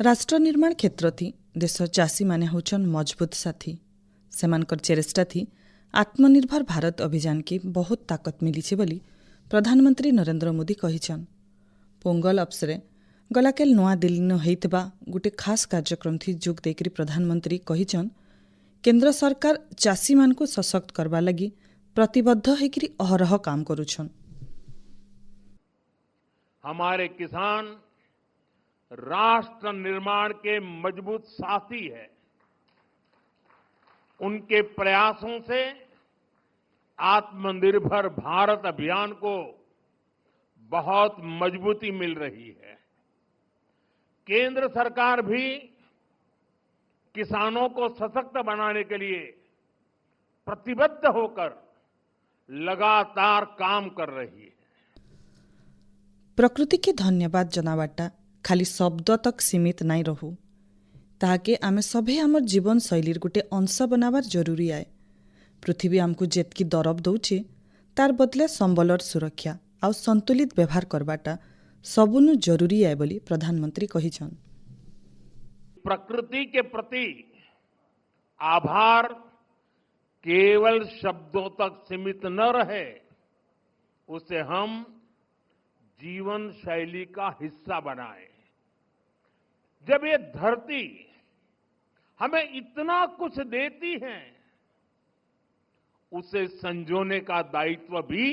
राष्ट्र निर्माण क्षेत्र थी देश चाषी माने होचन मजबूत साथी सेमानकर चेष्टा थी आत्मनिर्भर भारत अभियान की बहुत ताकत मिली बोली प्रधानमंत्री नरेंद्र मोदी कहिछन। पोंगल अवसरे गलाकेल नवा दिल्ली न होइतबा गुटे खास कार्यक्रम थी जोग देकरी प्रधानमंत्री कहिछन केंद्र सरकार चाषी मान को सशक्त करबा लगी प्रतिबद्ध होकरी अहरह काम करुछन। हमारे किसान राष्ट्र निर्माण के मजबूत साथी है। उनके प्रयासों से आत्मनिर्भर भारत अभियान को बहुत मजबूती मिल रही है। केंद्र सरकार भी किसानों को सशक्त बनाने के लिए प्रतिबद्ध होकर लगातार काम कर रही है। प्रकृति के धन्यवाद जनावाटा खाली शब्द तक सीमित नाई रहू ताके आमे सभे आमर जीवन शैलीर गुटे अंश बनावार जरूरी आए। पृथ्वी आमको जेतकी दरब दौचे तार बदले संबलर सुरक्षा आउ संतुलित व्यवहार करवाटा सबुनु जरूरी आए बोली प्रधानमंत्री कहिछन। प्रकृति के प्रति आभार केवल शब्दों तक सीमित न रहे, उसे हम जीवन शैली का हिस्सा बनाएं। जब ये धरती हमें इतना कुछ देती है, उसे संजोने का दायित्व भी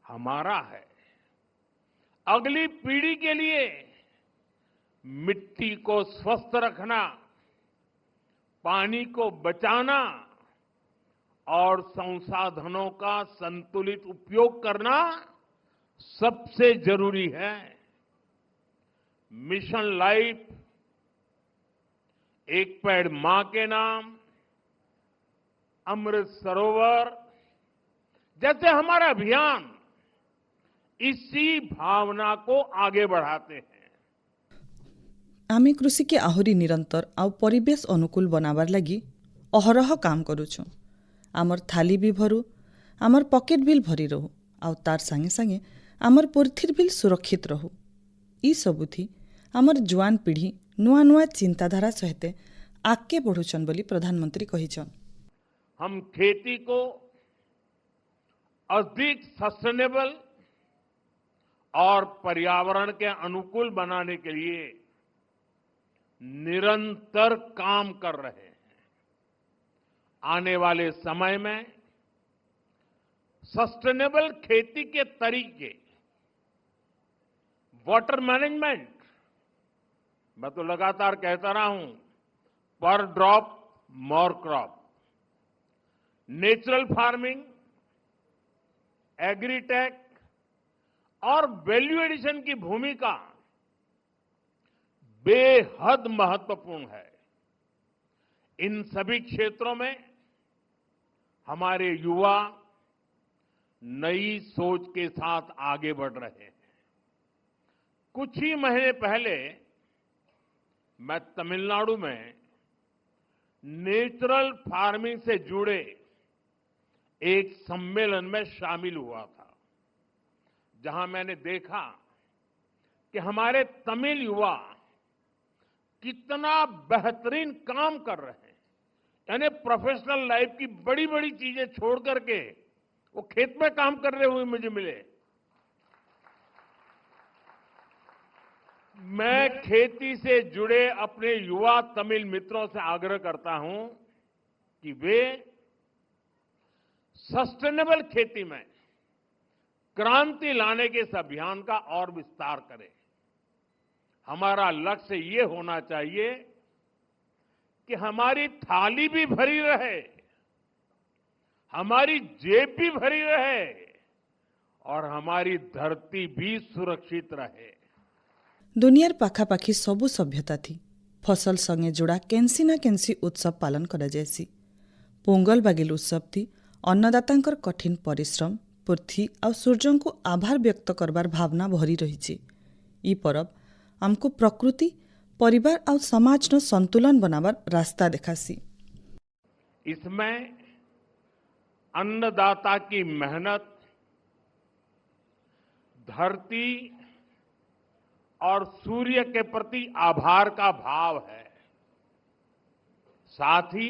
हमारा है। अगली पीढ़ी के लिए मिट्टी को स्वस्थ रखना, पानी को बचाना और संसाधनों का संतुलित उपयोग करना सबसे जरूरी है। मिशन लाइफ, एक पेड़ मां के नाम, अमृत सरोवर जैसे हमारा अभियान इसी भावना को आगे बढ़ाते हैं। आमे कृषि के आहुरी निरंतर आउ परिवेश अनुकूल बनावार लगी अहरह काम करुछु। आमर थाली भी भरू, आमर पॉकेट बिल भरी रहू आउ तार संगे संगे आमर पोर्थिर बिल सुरक्षित रहू। ई सबुथी आमर जुआन पीढ़ी नुआ नुआ चिंताधारा सहित आगे बढ़ुछन बोली प्रधानमंत्री कहिछन। हम खेती को अधिक सस्टेनेबल और पर्यावरण के अनुकूल बनाने के लिए निरंतर काम कर रहे हैं। आने वाले समय में सस्टेनेबल खेती के तरीके, वाटर मैनेजमेंट, मैं तो लगातार कहता रहा हूं, पर drop more crop, natural farming, agritech और वैल्यू एडिशन की भूमिका बेहद महत्वपूर्ण है। इन सभी क्षेत्रों में हमारे युवा नई सोच के साथ आगे बढ़ रहे हैं। कुछ ही महीने पहले मैं तमिलनाडु में नेचुरल फार्मिंग से जुड़े एक सम्मेलन में शामिल हुआ था, जहां मैंने देखा कि हमारे तमिल युवा कितना बेहतरीन काम कर रहे हैं। यानी प्रोफेशनल लाइफ की बड़ी बड़ी चीजें छोड़ करके वो खेत में काम कर रहे हुए मुझे मिले। मैं खेती से जुड़े अपने युवा तमिल मित्रों से आग्रह करता हूं कि वे सस्टेनेबल खेती में क्रांति लाने के इस अभियान का और विस्तार करें। हमारा लक्ष्य ये होना चाहिए कि हमारी थाली भी भरी रहे, हमारी जेब भी भरी रहे और हमारी धरती भी सुरक्षित रहे। दुनियार पाखापाखी सबु सभ्यता थी फसल संगे जोड़ा केंसी ना केंसी उत्सव पालन करा जायसी। पोंगल बागिल उत्सव थी अन्नदातांकर कठिन परिश्रम, पृथ्वी और सूर्य को आभार व्यक्त करबार भावना भरी रही। ई परब आमको प्रकृति, परिवार और समाज न संतुलन बनावार रास्ता देखासी। इसमें अन्नदाता की मेहनत, धरती और सूर्य के प्रति आभार का भाव है। साथ ही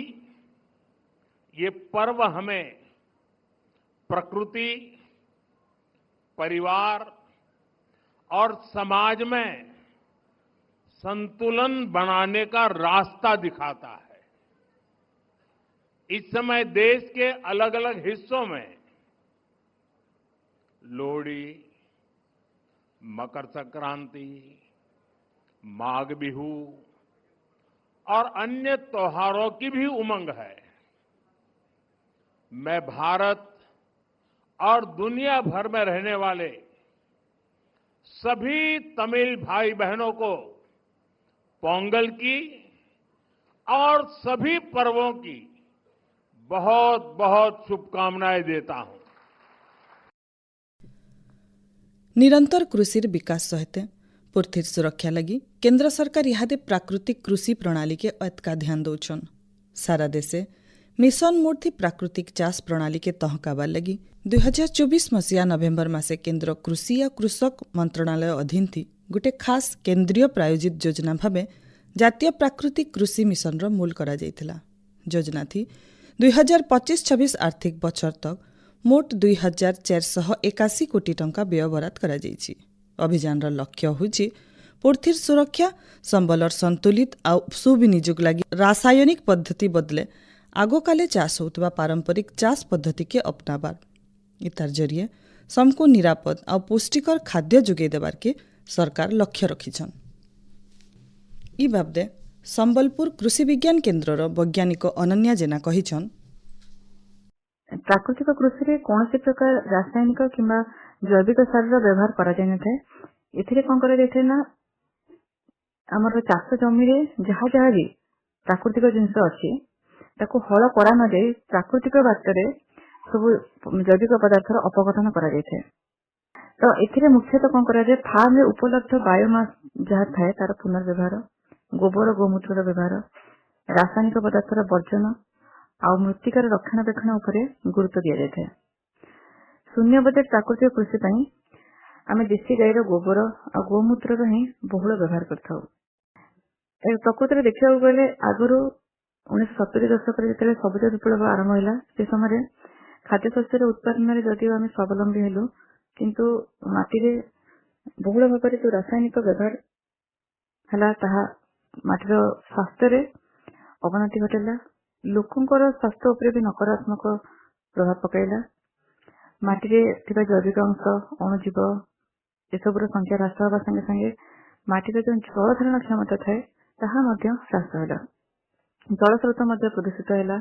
ये पर्व हमें प्रकृति, परिवार और समाज में संतुलन बनाने का रास्ता दिखाता है। इस समय देश के अलग अलग हिस्सों में लोहड़ी, मकर संक्रांति, माघ बिहू और अन्य त्योहारों की भी उमंग है। मैं भारत और दुनिया भर में रहने वाले सभी तमिल भाई बहनों को पोंगल की और सभी पर्वों की बहुत बहुत शुभकामनाएं देता हूं। निरंतर कृषिर विकास सहित पृथ्वीर सुरक्षा लगी केंद्र सरकार इहादे प्राकृतिक कृषि प्रणाली के अतका ध्यान दौछन। सारा देशे मिशन मोड थी प्राकृतिक चाष प्रणाली के तहकाबार लगी 2024 मसीहा नवेम्बर मासे केंद्र कृषि या कृषक मंत्रणालय अधीन थी गोटे खास केंद्रीय प्रायोजित योजना भावे जातीय प्राकृतिक कृषि मिशन रो मूल करा जायथिला। योजना थी 2025-26 आर्थिक बछर तक मोट 2481 कोटी टंका व्यय बराद करा जायछि। अभियान लक्ष्य होछि पृथ्वीर सुरक्षा, संबलर संतुलित आ सुविनियोग लगी रासायनिक पद्धति बदले आगोकाले चाष होउतबा पारंपरिक चाष पद्धति के अपनाबार। इतार जरिए समको निरापद आ पुष्टिकर खाद्य जोगे देबार के सरकार लक्ष्य रखिछन। ई बाबदे संबलपुर कृषि विज्ञान केन्द्रर वैज्ञानिक अनन्या जेना कहिछन, प्राकृतिक कृषि रे कौन प्रकार रासायनिक किंबा जैविक सार व्यवहार करा जाय नଥାଏ। एथिरे कोन करा जाय ना हमर चाष जमी रे जहा जहा भी प्राकृतिक जिंस अछि ताको हल करा न जाय प्राकृतिक बातरे सब जैविक पदार्थ अपघटन करा जाय थे। तो एथिरे मुख्यतः कोन करा जाय फार्म रे उपलब्ध बायोमास जहा थाए तार पुनर्व्यवहार, गोबर गोमूत्र व्यवहार, रासायनिक पदार्थ वर्जन आ मृत्तिकार रक्षणाबेक्षण उपरे गुरुत्व दिया जाए। शून्य बजेट प्राकृतिक कृषि पई आमे देशी गाईर गोबर आ गोमूत्र ही बहुल व्यवहार करथाउ। प्रकृति रे देखिया गले आगरो 1970 दशक रे सबुज विप्लव आरंभ होला से समय खाद्य शस्य उत्पादन रे जदि आमे स्वावलंबी हेलु किंतु माटी रे बहुल भाव जो रासायनिक व्यवहार हला ताहा माटीर स्वास्थ्य रे अवनति घटेला, लोकंकर स्वास्थ्य उपरे भी नकारात्मक प्रभाव पकड़ला। माटी रे थिबा जैविक अंश, अणुजीव एसबुर संख्या ह्रास होगा संगे संगे माटी रे जो जल धारण क्षमता थाए ताहा मध्य ह्रास होला। जल स्रोत मध्य प्रदूषित होला।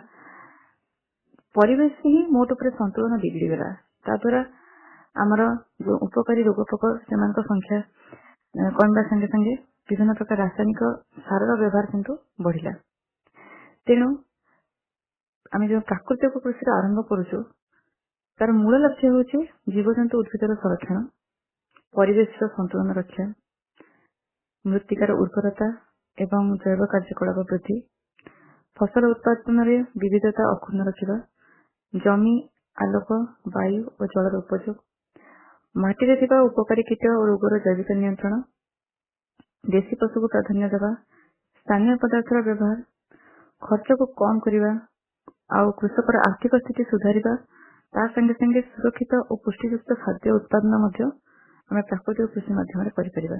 परिवेश ही मोट उपरे संतुलन बिगड़ी गला। ताद्वारा आमर जो उपकारी रोग पोक सेमानक संख्या कमबा संगे संगे विभिन्न प्रकार रासायनिक सार व्यवहार किंतु बढ़िला। तेणु आम जो प्राकृतिक कृषि आरंभ करुचु तार मूल लक्ष्य होछि जीवजंतु उद्भिदर संरक्षण, परिवेश संतुलन रक्षा, मृत्तिकार उर्वरता एवं जैव कार्यकलाप वृद्धि, फसल उत्पादन रे विविधता अक्षुण्ण रखिबा, जमी आलोक वायु और जलर उपयोग, माटी रे थिबा उपकारी कीट और रोगर जैविक नियंत्रण, देशी पशु को प्राधान्य देवा, स्थानीय पदार्थ व्यवहार, खर्च को कम करवा आउ कृषकर आर्थिक स्थिति सुधारिबा ता संगे संगे सुरक्षित और पुष्टियुक्त खाद्य उत्पादन आम प्राकृतिक कृषि माध्यम करि परिबा।